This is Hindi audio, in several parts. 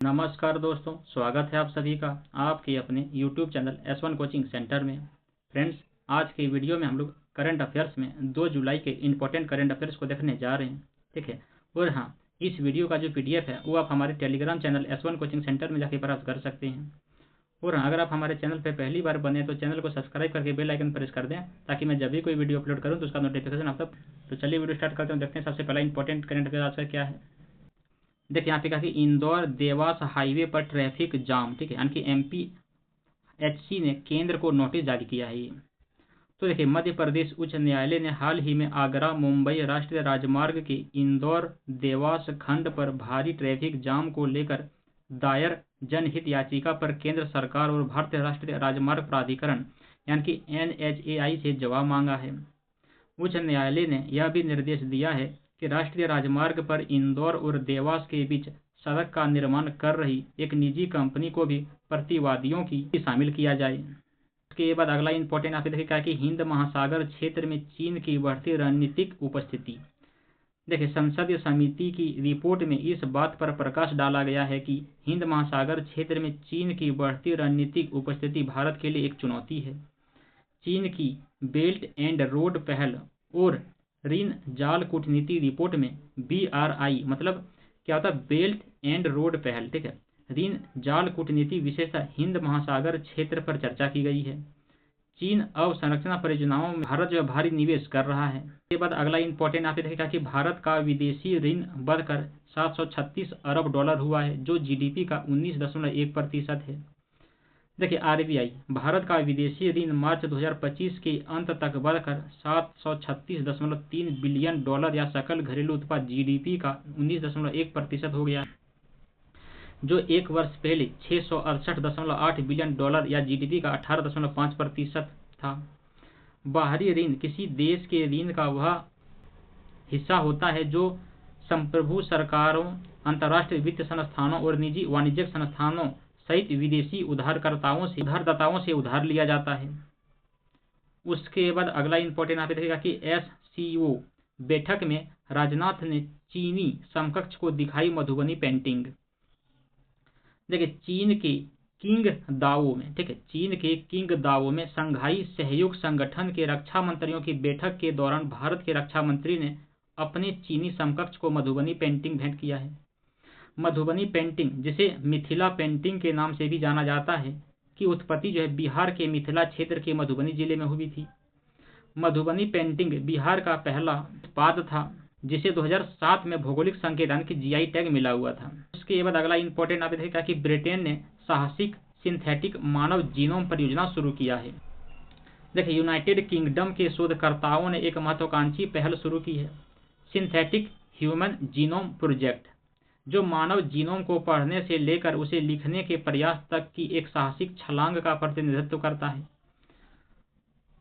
नमस्कार दोस्तों, स्वागत है आप सभी का आपके अपने YouTube channel S1 coaching centre में। फ्रेंड्स, आज के वीडियो में हम लोग करंट अफेयर्स में 2 जुलाई के इंपॉर्टेंट करंट अफेयर्स को देखने जा रहे हैं। ठीक है। और हाँ, इस वीडियो का जो PDF है वो आप हमारे Telegram channel S1 coaching centre में जाके प्राप्त कर सकते हैं। और हाँ, अगर आप हमारे चैनल पर पहली बार बने तो चैनल को सब्सक्राइब करके बेल आइकन प्रेस कर दें, ताकि मैं जब भी कोई वीडियो अपलोड करूँ तो उसका नोटिफिकेशन आप तक। तो चलिए वीडियो स्टार्ट करते हैं। देखते हैं सबसे पहला इंपॉर्टेंट करंट अफेयर आज का क्या है। देखिए यहाँ पे कहा कि इंदौर देवास हाईवे पर ट्रैफिक जाम। ठीक है, यानी कि MPHC ने केंद्र को नोटिस जारी किया है ये। तो देखिए, मध्य प्रदेश उच्च न्यायालय ने हाल ही में आगरा मुंबई राष्ट्रीय राजमार्ग के इंदौर देवास खंड पर भारी ट्रैफिक जाम को लेकर दायर जनहित याचिका पर केंद्र सरकार और भारतीय राष्ट्रीय राजमार्ग प्राधिकरण यानी कि NHAI से जवाब मांगा है। उच्च न्यायालय ने यह भी निर्देश दिया है कि राष्ट्रीय राजमार्ग पर इंदौर और देवास के बीच सड़क का निर्माण कर रही एक निजी कंपनी को भी प्रतिवादियों की शामिल किया जाए। उसके बाद अगला इंपॉर्टेंट आप देखिए क्या कि हिंद महासागर क्षेत्र में चीन की बढ़ती रणनीतिक उपस्थिति। देखिए, संसदीय समिति की रिपोर्ट में इस बात पर प्रकाश डाला गया है कि हिंद महासागर क्षेत्र में चीन की बढ़ती रणनीतिक उपस्थिति भारत के लिए एक चुनौती है। चीन की बेल्ट एंड रोड पहल और ऋण जाल कूटनीति रिपोर्ट में BRI मतलब क्या होता है, बेल्ट एंड रोड पहल। ठीक है, ऋण जाल कूटनीति विशेषतः हिंद महासागर क्षेत्र पर चर्चा की गई है। चीन अवसंरचना परियोजनाओं में भारत जो भारी निवेश कर रहा है। इसके बाद अगला इंपॉर्टेंट आप देखेगा कि भारत का विदेशी ऋण बढ़कर 736 अरब डॉलर हुआ है, जो GDP का 19.1% है। देखिए, RBI भारत का विदेशी ऋण मार्च 2025 के अंत तक बढ़कर 736.3 बिलियन डॉलर या सकल घरेलू उत्पाद GDP का 19.1% हो गया, जो एक वर्ष पहले 668.8 बिलियन डॉलर या GDP का 18.5% था। बाहरी ऋण किसी देश के ऋण का वह हिस्सा होता है जो संप्रभु सरकारों, अंतर्राष्ट्रीय वित्त संस्थानों और निजी वाणिज्यिक संस्थानों सहित विदेशी उधारदाताओं से उधार लिया जाता है। उसके बाद अगला इंपॉर्टेंट आप देखेगा कि SCO बैठक में राजनाथ ने चीनी समकक्ष को दिखाई मधुबनी पेंटिंग। देखिए, चीन के किंग दावो में शंघाई सहयोग संगठन के रक्षा मंत्रियों की बैठक के दौरान भारत के रक्षा मंत्री ने अपने चीनी समकक्ष को मधुबनी पेंटिंग भेंट किया है। मधुबनी पेंटिंग, जिसे मिथिला पेंटिंग के नाम से भी जाना जाता है, की उत्पत्ति जो है बिहार के मिथिला क्षेत्र के मधुबनी जिले में हुई थी। मधुबनी पेंटिंग बिहार का पहला उत्पाद था, जिसे 2007 में भौगोलिक संकेत यानी कि GI टैग मिला हुआ था। उसके बाद अगला इंपॉर्टेंट आप देखिएगा कि ब्रिटेन ने साहसिक सिंथेटिक मानव जीनोम परियोजना शुरू किया है। देखिए, यूनाइटेड किंगडम के शोधकर्ताओं ने एक महत्वाकांक्षी पहल शुरू की है, सिंथेटिक ह्यूमन जीनोम प्रोजेक्ट, जो मानव जीनोम को पढ़ने से लेकर उसे लिखने के प्रयास तक की एक साहसिक छलांग का प्रतिनिधित्व करता है।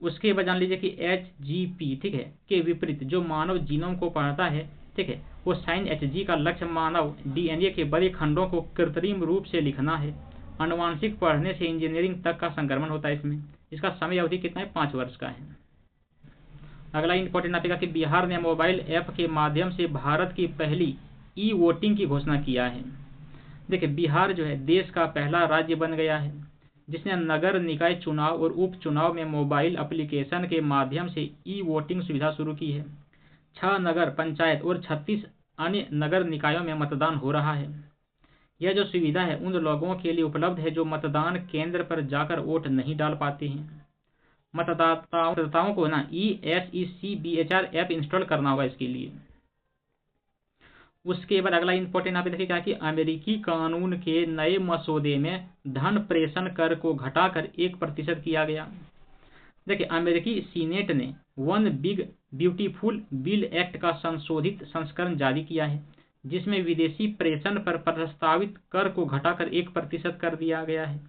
उसके बाद जान लीजिए कि HGP, ठीक है, के विपरीत जो मानव जीनोम को पढ़ता है, ठीक है, वो साइन HG का लक्ष्य मानव DNA के बड़े खंडों को कृत्रिम रूप से लिखना है। अनुवांशिक पढ़ने से इंजीनियरिंग तक का संक्रमण होता है इसमें। इसका समय अवधि कितना है, 5 वर्ष का है। अगला इंपॉर्टेंट आएगा कि बिहार ने मोबाइल ऐप के माध्यम से भारत की पहली वोटिंग की घोषणा किया है। देखिए, बिहार जो है देश का पहला राज्य बन गया है जिसने नगर निकाय चुनाव और उपचुनाव में मोबाइल एप्लीकेशन के माध्यम से वोटिंग सुविधा शुरू की है। 6 नगर पंचायत और 36 अन्य नगर निकायों में मतदान हो रहा है। यह जो सुविधा है उन लोगों के लिए उपलब्ध है जो मतदान केंद्र पर जाकर वोट नहीं डाल पाते हैं। मतदाताओं को ना ESECBHR ऐप इंस्टॉल करना होगा इसके लिए। उसके बाद अगला इंपॉर्टेंट आप देखिए क्या कि अमेरिकी कानून के नए मसौदे में धन प्रेषण कर को घटाकर 1% किया गया। देखिए, अमेरिकी सीनेट ने one big beautiful bill act का संशोधित संस्करण जारी किया है, जिसमें विदेशी प्रेषण पर प्रस्तावित कर को घटाकर 1% कर दिया गया है।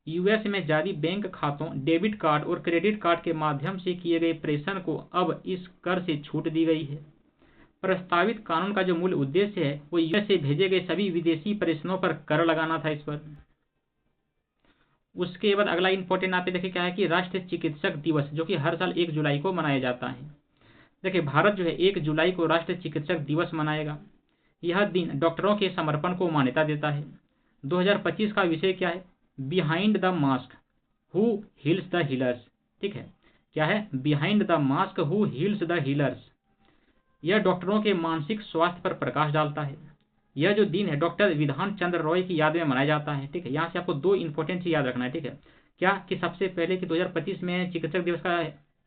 US में जारी बैंक खातों, डेबिट कार्ड और क्रेडिट कार्ड के माध्यम से किए गए प्रेषण को अब इस कर से छूट दी गई है। प्रस्तावित कानून का जो मूल उद्देश्य है वो US से भेजे गए सभी विदेशी प्रेषणों पर कर लगाना था इस पर। उसके बाद अगला इंपॉर्टेंट आप देखिए क्या है कि राष्ट्रीय चिकित्सक दिवस, जो कि हर साल 1 जुलाई को मनाया जाता है। देखिए, भारत जो है 1 जुलाई को राष्ट्रीय चिकित्सक दिवस मनाएगा। यह दिन डॉक्टरों के समर्पण को मान्यता देता है। 2025 का विषय क्या है? Behind the mask who heels the healers. ठीक है, क्या है? Behind the mask who heels the healers. यह डॉक्टरों के मानसिक स्वास्थ्य पर प्रकाश डालता है। यह जो दिन है डॉक्टर विधान चंद्र रॉय की याद में मनाया जाता है। ठीक है, यहाँ से आपको दो इंपॉर्टेंट चीज याद रखना है। ठीक है, क्या कि सबसे पहले कि 2025 में चिकित्सक दिवस का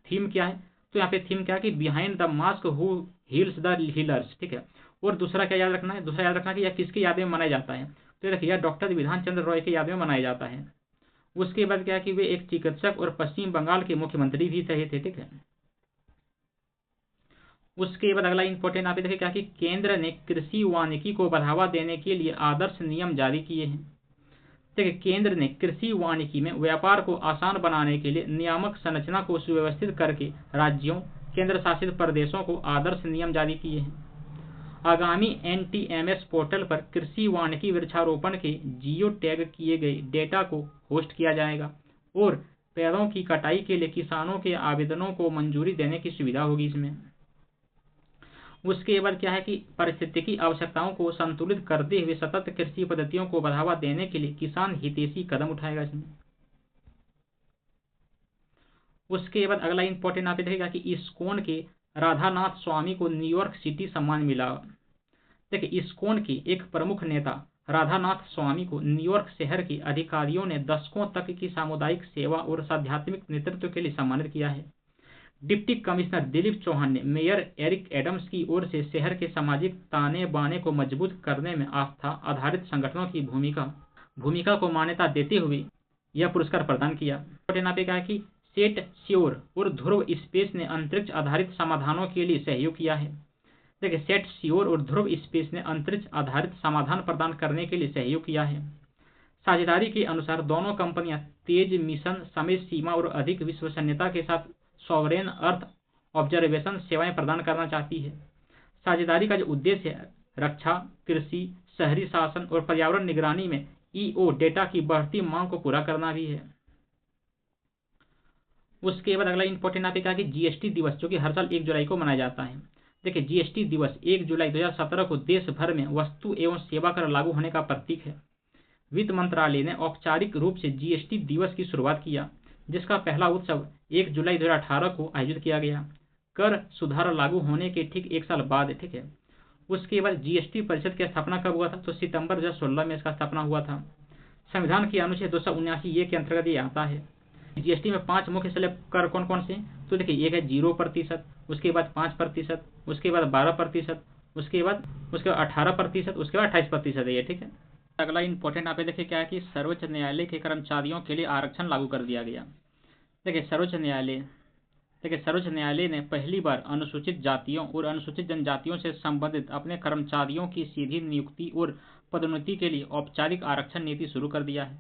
थीम क्या है? तो यहाँ पे थीम क्या है कि behind the mask who heels the healers. ठीक है, और दूसरा क्या याद रखना है? दूसरा याद रखना है कि यह किसकी याद में मनाया जाता है? तो देखिए, यह डॉक्टर विधान चंद्र रॉय की याद में मनाया जाता है। उसके बाद क्या है कि वे एक चिकित्सक और पश्चिम बंगाल के मुख्यमंत्री भी रहे थे। ठीक है, उसके बाद अगला इंपॉर्टेंट आप देखिए क्या कि केंद्र ने कृषि वानिकी को बढ़ावा देने के लिए आदर्श नियम जारी किए हैं। देखिए, केंद्र ने कृषि वानिकी में व्यापार को आसान बनाने के लिए नियामक संरचना को सुव्यवस्थित करके राज्यों, केंद्र शासित प्रदेशों को आदर्श नियम जारी किए हैं। आगामी NTMS पोर्टल पर कृषि वानिकी वृक्षारोपण के जियो टैग किए गए डेटा को होस्ट किया जाएगा और पेड़ों की कटाई के लिए किसानों के आवेदनों को मंजूरी देने की सुविधा होगी इसमें। उसके बाद क्या है कि पारिस्थितिकी आवश्यकताओं को संतुलित करते हुए सतत कृषि पद्धतियों को बढ़ावा देने के लिए किसान हितैषी कदम उठाएगा इसमें। उसके बाद अगला इंपॉर्टेंट आप देखेगा कि इस्कॉन के राधानाथ स्वामी को न्यूयॉर्क सिटी सम्मान मिला। देखिए, इस्कॉन के एक प्रमुख नेता राधानाथ स्वामी को न्यूयॉर्क शहर के अधिकारियों ने दशकों तक की सामुदायिक सेवा और आध्यात्मिक नेतृत्व के लिए सम्मानित किया है। डिप्टी कमिश्नर दिलीप चौहान ने मेयर एरिक एडम्स की ओर से शहर के सामाजिक ताने बाने को मजबूत करने में आस्था आधारित संगठनों की भूमिका को मान्यता देते हुए यह पुरस्कार प्रदान किया। यहाँ पे कहा कि सेट श्योर और ध्रुव स्पेस ने अंतरिक्ष आधारित समाधानों के लिए सहयोग किया है। देखिए, सेट श्योर और ध्रुव स्पेस ने अंतरिक्ष आधारित समाधान प्रदान करने के लिए सहयोग किया है। साझेदारी के अनुसार दोनों कंपनियां तेज मिशन, समय सीमा और अधिक विश्वसनीयता के साथ सॉवरेन अर्थ ऑब्जर्वेशन सेवाएं प्रदान करना चाहती है। साझेदारी का जो उद्देश्य है रक्षा, कृषि, शहरी शासन और पर्यावरण निगरानी में EO डेटा की बढ़ती मांग को पूरा करना भी है। उसके बाद अगला इंपॉर्टेंट आप कहा कि GST दिवस जो कि हर साल 1 जुलाई को मनाया जाता है। देखिए, GST दिवस 1 जुलाई 2017 को देश भर में वस्तु एवं सेवा कर लागू होने का प्रतीक है। वित्त मंत्रालय ने औपचारिक रूप से GST दिवस की शुरुआत किया, जिसका पहला उत्सव 1 जुलाई 2018 को आयोजित किया गया, कर सुधार लागू होने के ठीक 1 साल बाद। ठीक है, उसके बाद GST परिषद की स्थापना कब हुआ था? तो सितंबर 2016 में इसका स्थापना हुआ था। संविधान की अनुच्छेद 279 के अंतर्गत ये आता है। GST में 5 मुख्य स्लैब कर कौन कौन से? तो देखिए, एक है 0%, उसके बाद 5%, उसके बाद 12%, उसके बाद 18%, उसके बाद 28% है ये। ठीक है, अगला इंपॉर्टेंट आप देखिए क्या है कि सर्वोच्च न्यायालय के कर्मचारियों के लिए आरक्षण लागू कर दिया गया। देखिए, सर्वोच्च न्यायालय ने पहली बार अनुसूचित जातियों और अनुसूचित जनजातियों से संबंधित अपने कर्मचारियों की सीधी नियुक्ति और पदोन्नति के लिए औपचारिक आरक्षण नीति शुरू कर दिया है।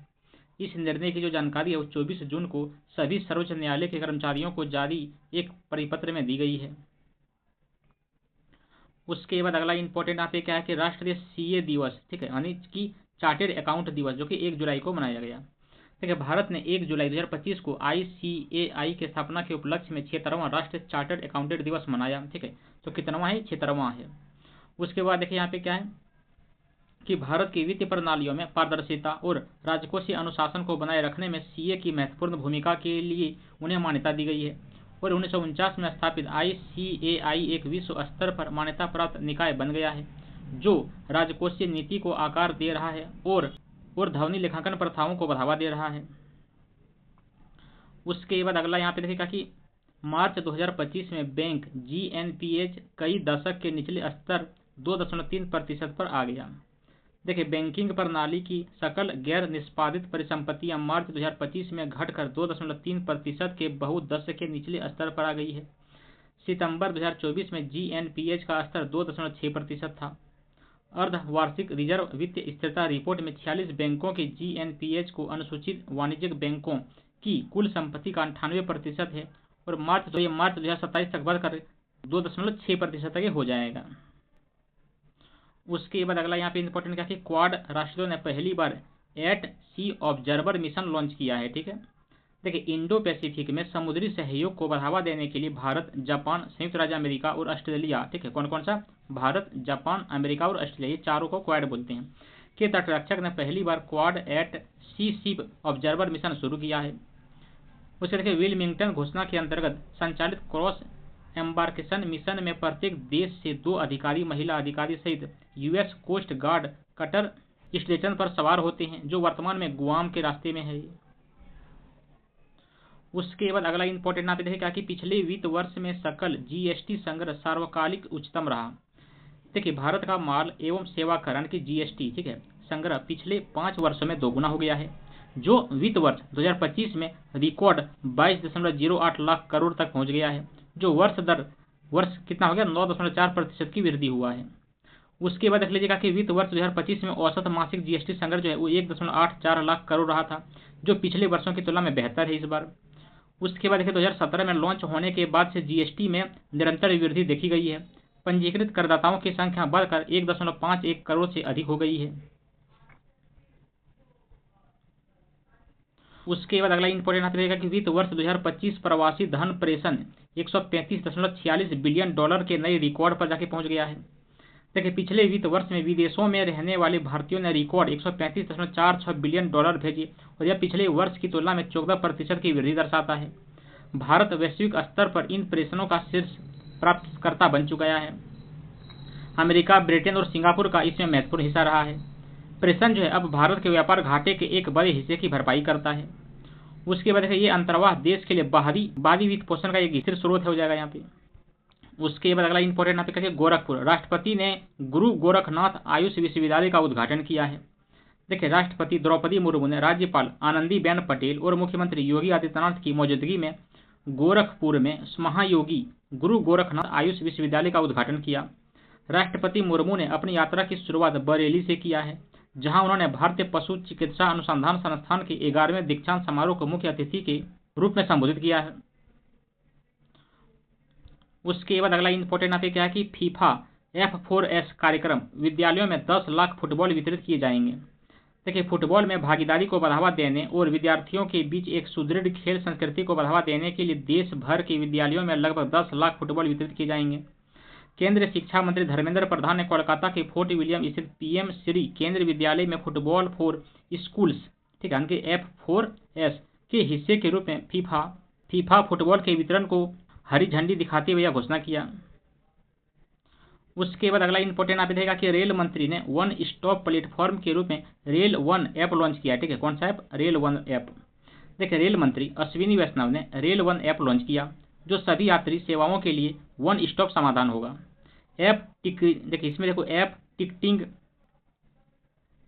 इस निर्णय की जो जानकारी है वो 24 जून को सभी सर्वोच्च न्यायालय के कर्मचारियों को जारी एक परिपत्र में दी गई है। उसके बाद अगला इंपॉर्टेंट आप क्या है कि राष्ट्रीय CA दिवस, ठीक है, यानी कि चार्टेड अकाउंट दिवस, जो कि 1 जुलाई को मनाया गया। देखिए, भारत ने 1 जुलाई 2025 को ICAI के स्थापना के उपलक्ष्य में 76वां राष्ट्रीय चार्टर्ड अकाउंटेंट दिवस मनाया। ठीक है, तो कितनावां है? 76वां है। उसके बाद देखिए यहाँ पे क्या है कि भारत की वित्तीय प्रणालियों में पारदर्शिता और राजकोषीय अनुशासन को बनाए रखने में CA की महत्वपूर्ण भूमिका के लिए उन्हें मान्यता दी गई है और 1949 में स्थापित ICAI एक विश्व स्तर पर मान्यता प्राप्त निकाय बन गया है जो राजकोषीय नीति को आकार दे रहा है और ध्वनि लेखांकन प्रथाओं को बढ़ावा दे रहा है। उसके बाद अगला यहाँ पे देखिएगा कि मार्च 2025 में बैंक GNPH कई दशक के निचले स्तर 2.3% पर आ गया। देखिए, बैंकिंग प्रणाली की सकल गैर निष्पादित परिसंपत्तियां मार्च 2025 में घटकर 2.3% के बहुदशक के निचले स्तर पर आ गई है। सितंबर 2024 में GNPH का स्तर 2.6% था। अर्धवार्षिक रिजर्व वित्तीय स्थिरता रिपोर्ट में 46 बैंकों के GNPH को अनुसूचित वाणिज्यिक बैंकों की कुल संपत्ति का 98% है और मार्च 2027 तक बढ़कर 2.6% तक हो जाएगा। उसके बाद अगला यहाँ पे इंपॉर्टेंट क्या है कि क्वाड राष्ट्रों ने पहली बार एट सी ऑब्जर्वर मिशन लॉन्च किया है। ठीक है, देखिए, इंडो पैसिफिक में समुद्री सहयोग को बढ़ावा देने के लिए भारत, जापान, संयुक्त राज्य अमेरिका और ऑस्ट्रेलिया, ठीक है, कौन कौन सा? भारत, जापान, अमेरिका और ऑस्ट्रेलिया, ये चारों को क्वाड बोलते हैं। के तटरक्षक ने पहली बार क्वाड एट सी शिप ऑब्जर्वर मिशन शुरू किया है। उसके देखिए विलमिंगटन घोषणा के अंतर्गत संचालित क्रॉस एम्बार्केशन मिशन में प्रत्येक देश से 2 अधिकारी महिला अधिकारी सहित US coast guard cutter station पर सवार होते हैं, जो वर्तमान में गुआम के रास्ते में है। उसके बाद अगला इंपॉर्टेंट आप देखें क्या कि पिछले वित्त वर्ष में सकल जीएसटी संग्रह सार्वकालिक उच्चतम रहा। देखिए भारत का माल एवं सेवा करण की जीएसटी ठीक है संग्रह पिछले 5 वर्षों में दोगुना हो गया है, जो वित्त वर्ष 2025 में रिकॉर्ड 22.08 लाख करोड़ तक पहुंच गया है, जो वर्ष कितना हो गया 9.4% की वृद्धि हुआ है। उसके बाद देख लीजिएगा कि वित्त वर्ष 2025 में औसत मासिक जीएसटी संग्रह जो है वो 1.84 लाख करोड़ रहा था, जो पिछले वर्षों की तुलना में बेहतर है इस बार। उसके बाद देखिए 2017 में लॉन्च होने के बाद से जीएसटी में निरंतर वृद्धि देखी गई है। पंजीकृत करदाताओं की संख्या बढ़कर 1.51 करोड़ से अधिक हो गई है। उसके बाद अगला इंपॉर्टेंट आता रहेगा कि वित्त वर्ष 2025 प्रवासी धन प्रेषण 135.46 बिलियन डॉलर के नए रिकॉर्ड पर जाके पहुंच गया है। देखिए पिछले वित्त वर्ष में विदेशों में रहने वाले भारतीयों ने रिकॉर्ड 135.46 बिलियन डॉलर भेजे और यह पिछले वर्ष की तुलना में 14% की वृद्धि दर्शाता है। भारत वैश्विक स्तर पर इन प्रेषणों का शीर्ष प्राप्तकर्ता बन चुका है। अमेरिका, ब्रिटेन और सिंगापुर का इसमें महत्वपूर्ण हिस्सा रहा है। प्रेषण जो है अब भारत के व्यापार घाटे के एक बड़े हिस्से की भरपाई करता है। उसके बाद ये अंतर्वाह देश के लिए बाहरी वित्त पोषण का एक स्थिर स्रोत हो जाएगा यहाँ पे। उसके बाद अगला इंपॉर्टेंट यहाँ पे कहेंगे गोरखपुर। राष्ट्रपति ने गुरु गोरखनाथ आयुष विश्वविद्यालय का उद्घाटन किया है। देखिए राष्ट्रपति द्रौपदी मुर्मू ने राज्यपाल आनंदीबेन पटेल और मुख्यमंत्री योगी आदित्यनाथ की मौजूदगी में गोरखपुर में महायोगी गुरु गोरखनाथ आयुष विश्वविद्यालय का उद्घाटन किया। राष्ट्रपति मुर्मू ने अपनी यात्रा की शुरुआत बरेली से किया है, जहां उन्होंने भारतीय पशु चिकित्सा अनुसंधान संस्थान के 11वें दीक्षांत समारोह को मुख्य अतिथि के रूप में संबोधित किया है। उसके बाद अगला इंपॉर्टेंट आपके क्या है कि फीफा F4S कार्यक्रम विद्यालयों में 10 लाख फुटबॉल वितरित किए जाएंगे। देखिए फुटबॉल में भागीदारी को बढ़ावा देने और विद्यार्थियों के बीच एक सुदृढ़ खेल संस्कृति को बढ़ावा देने के लिए देश भर के विद्यालयों में लगभग 10 लाख फुटबॉल वितरित किए जाएंगे। केंद्रीय शिक्षा मंत्री धर्मेंद्र प्रधान ने कोलकाता के फोर्ट विलियम स्थित पीएम श्री केंद्रीय विद्यालय में फुटबॉल फॉर स्कूल्स ठीक है F4S के हिस्से के रूप में फीफा फुटबॉल के वितरण को हरी झंडी दिखाते हुए यह घोषणा किया। उसके बाद अगला इंपॉर्टेंट आप देखेगा कि रेल मंत्री ने वन स्टॉप प्लेटफॉर्म के रूप में रेल वन ऐप लॉन्च किया। ठीक है कौन सा ऐप? Rail one app. देखिए रेल मंत्री अश्विनी वैष्णव ने रेल वन ऐप लॉन्च किया, जो सभी यात्री सेवाओं के लिए वन स्टॉप समाधान होगा। देखिए इसमें देखो ऐप टिकटिंग,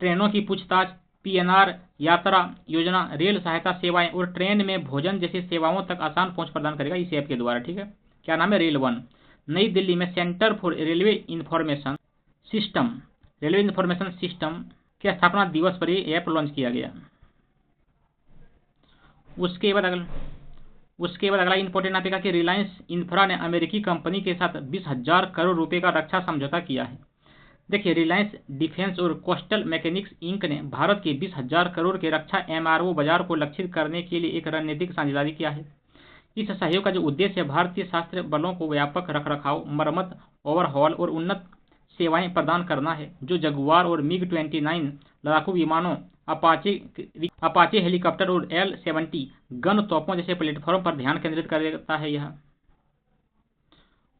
ट्रेनों की पूछताछ, PNR, यात्रा योजना, रेल सहायता सेवाएं और ट्रेन में भोजन जैसी सेवाओं तक आसान पहुंच प्रदान करेगा इस ऐप के द्वारा। ठीक है क्या नाम है? Rail one. नई दिल्ली में centre for railway information system के स्थापना दिवस पर यह ऐप लॉन्च किया गया। उसके बाद अगला इंपॉर्टेंट आपका कि रिलायंस इंफ्रा ने अमेरिकी कंपनी के साथ 20,000 करोड़ रुपए का रक्षा समझौता किया है। देखिए रिलायंस डिफेंस और कोस्टल मैकेनिक्स इंक ने भारत के 20,000 करोड़ के रक्षा MRO बाजार को लक्षित करने के लिए एक रणनीतिक साझेदारी किया है। इस सहयोग का जो उद्देश्य है भारतीय सशस्त्र बलों को व्यापक रखरखाव, मरम्मत, ओवरहॉल और उन्नत सेवाएं प्रदान करना है, जो जगुआर और MiG-29 लड़ाकू विमानों, अपाचे हेलीकॉप्टर और L-70 गन तोपों जैसे प्लेटफॉर्म पर ध्यान केंद्रित करता है यह।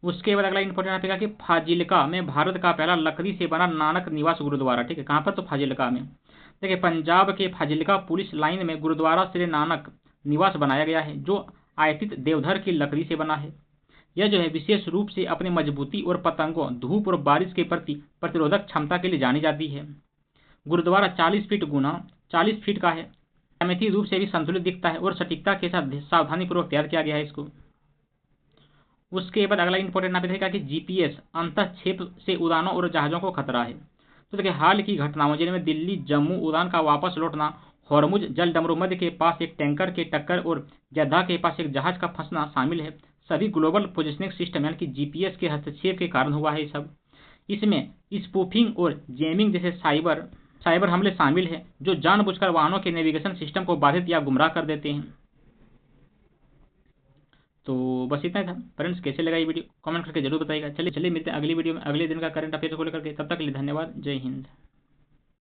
उसके बाद अगला इंपॉर्टेंट आपका कि फाजिल्का में भारत का पहला लकड़ी से बना नानक निवास गुरुद्वारा। ठीक है कहाँ पर? तो फाजिल्का में। देखिए पंजाब के फाजिल्का पुलिस लाइन में गुरुद्वारा श्री नानक निवास बनाया गया है, जो आयतित देवधर की लकड़ी से बना है। यह जो है विशेष रूप से अपनी मजबूती और पतंगों, धूप और बारिश के प्रति प्रतिरोधक क्षमता के लिए जानी जाती है। गुरुद्वारा 40 फीट गुना 40 फीट का है, ज्यामितीय रूप से भी संतुलित दिखता है और सटीकता के साथ सावधानीपूर्वक तैयार किया गया है इसको। उसके बाद अगला इंपॉर्टेंट आप देखेगा कि GPS अंतःक्षेप से उड़ानों और जहाजों को खतरा है। तो देखिए हाल की घटनाओं जिनमें दिल्ली जम्मू उड़ान का वापस लौटना, हॉर्मुज जल डमरूमध्य के पास एक टैंकर के टक्कर और जद्दा के पास एक जहाज का फंसना शामिल है, सभी ग्लोबल पोजिशनिंग सिस्टम यानी कि GPS के हस्तक्षेप के कारण हुआ है। ये सब इसमें स्पूफिंग और जैमिंग जैसे साइबर हमले शामिल हैं, जो जानबूझकर वाहनों के नेविगेशन सिस्टम को बाधित या गुमराह कर देते हैं। तो बस इतना ही था फ्रेंड्स। कैसे लगा ये वीडियो कमेंट करके जरूर बताइएगा। चलिए मिलते हैं अगली वीडियो में अगले दिन का करंट अफेयर को लेकर के। तब तक के लिए धन्यवाद। जय हिंद।